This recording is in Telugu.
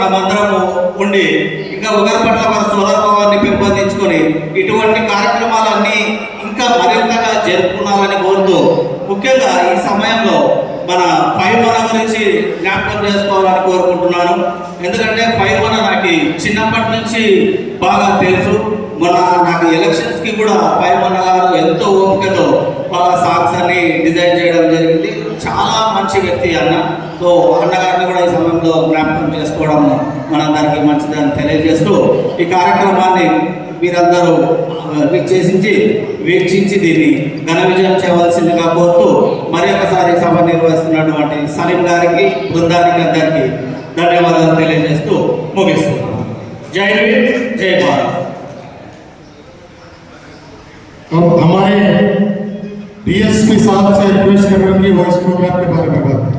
మనమందరము ఉండి ఇంకా ఒకరి పట్ల మన సోదరభావాన్ని పెంపొందించుకొని ఇటువంటి కార్యక్రమాలన్నీ ఇంకా మరింతగా జరుపుకోవాలని కోరుతూ, ముఖ్యంగా ఈ సమయంలో మన 5-1 గురించి జ్ఞాపకం చేసుకోవాలని కోరుకుంటున్నాను. ఎందుకంటే 5-1 నాకు చిన్నప్పటి నుంచి బాగా తెలుసు. మొన్న నాకు ఎలక్షన్స్కి కూడా 5-1 గారు ఎంతో ఓపికతో బాగా సాంగ్స్ అన్ని డిజైన్ చేయడం జరిగింది. చాలా మంచి వ్యక్తి అన్న. సో అన్నగారిని కూడా ఈ సమయంలో జ్ఞాపకం చేసుకోవడం మనందరికీ మంచిదని తెలియజేస్తూ, ఈ కార్యక్రమాన్ని మీరందరూ వీక్షించి దీన్ని ఘన విజయం చేయవలసిందిగా కోరుతూ, మరి ఒకసారి సభ నిర్వహిస్తున్నటువంటి సలీం గారికి, బృందానికి అందరికీ ధన్యవాదాలు తెలియజేస్తూ ముగిస్తున్నాను. జై హింద్, జై భారత్. अब हमारे डीएसपी साहब से रिक्वेस्ट करेंगे वो इस प्रोग्राम के बारे में बात